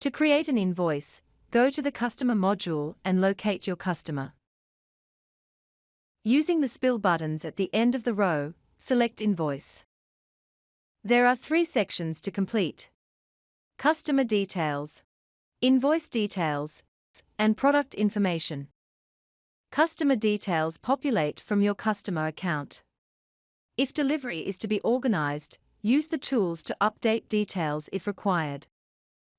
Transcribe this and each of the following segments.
To create an invoice, go to the Customer module and locate your customer. Using the spill buttons at the end of the row, select Invoice. There are 3 sections to complete: Customer Details, Invoice Details, and Product Information. Customer details populate from your customer account. If delivery is to be organized, use the tools to update details if required.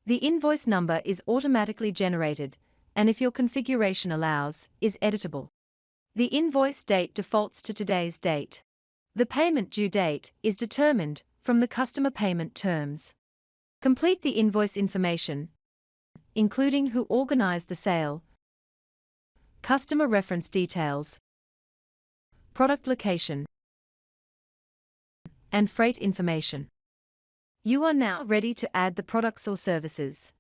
The invoice number is automatically generated, and if your configuration allows, is editable. The invoice date defaults to today's date. The payment due date is determined from the customer payment terms. Complete the invoice information, including who organized the sale, customer reference details, product location, and freight information. You are now ready to add the products or services.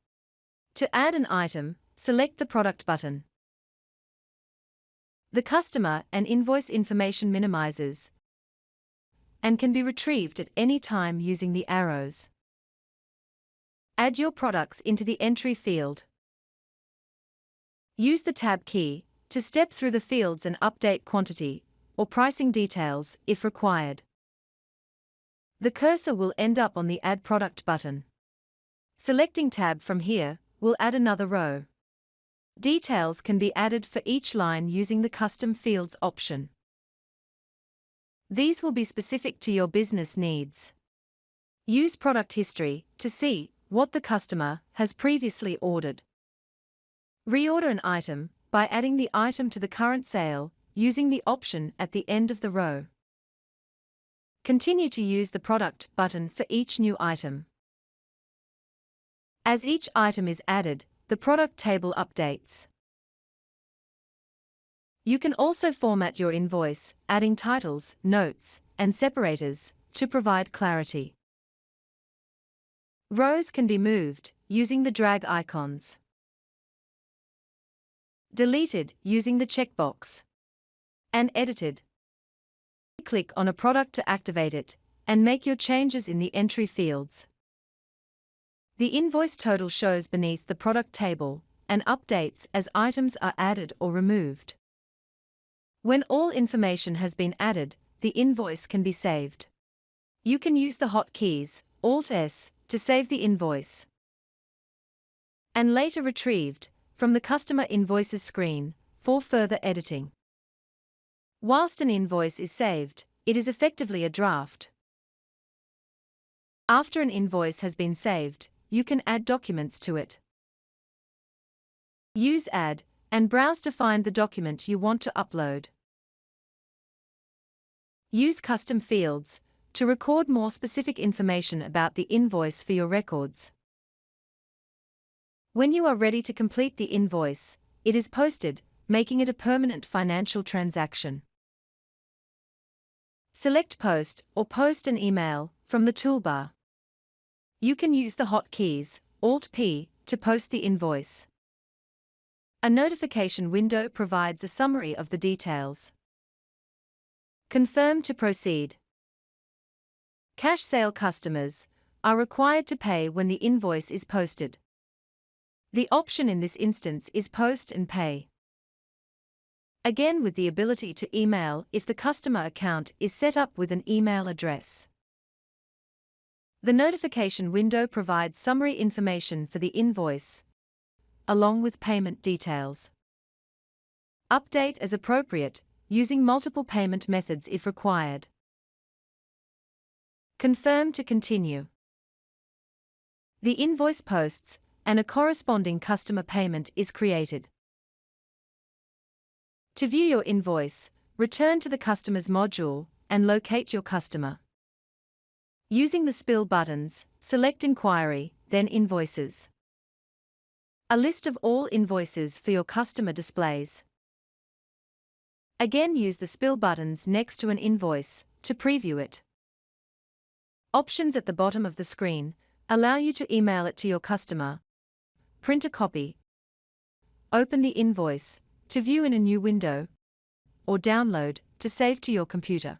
To add an item, select the Product button. The customer and invoice information minimizes and can be retrieved at any time using the arrows. Add your products into the entry field. Use the Tab key to step through the fields and update quantity or pricing details if required. The cursor will end up on the Add Product button. Selecting Tab from here will add another row. Details can be added for each line using the Custom Fields option. These will be specific to your business needs. Use Product History to see what the customer has previously ordered. Reorder an item by adding the item to the current sale using the option at the end of the row. Continue to use the Product button for each new item. As each item is added, the product table updates. You can also format your invoice, adding titles, notes, and separators to provide clarity. Rows can be moved using the drag icons. Deleted using the checkbox. And edited. Click on a product to activate it, and make your changes in the entry fields. The invoice total shows beneath the product table, and updates as items are added or removed. When all information has been added, the invoice can be saved. You can use the hotkeys, Alt-S, to save the invoice, and later retrieved from the Customer Invoices screen for further editing. Whilst an invoice is saved, it is effectively a draft. After an invoice has been saved, you can add documents to it. Use Add and browse to find the document you want to upload. Use Custom Fields to record more specific information about the invoice for your records. When you are ready to complete the invoice, it is posted, making it a permanent financial transaction. Select Post or post an email from the toolbar. You can use the hotkeys, Alt-P, to post the invoice. A notification window provides a summary of the details. Confirm to proceed. Cash sale customers are required to pay when the invoice is posted. The option in this instance is Post and Pay. Again, with the ability to email if the customer account is set up with an email address. The notification window provides summary information for the invoice, along with payment details. Update as appropriate, using multiple payment methods if required. Confirm to continue. The invoice posts, and a corresponding customer payment is created. To view your invoice, return to the Customers module and locate your customer. Using the spill buttons, select Inquiry, then Invoices. A list of all invoices for your customer displays. Again, use the spill buttons next to an invoice to preview it. Options at the bottom of the screen allow you to email it to your customer, print a copy, open the invoice to view in a new window, or download to save to your computer.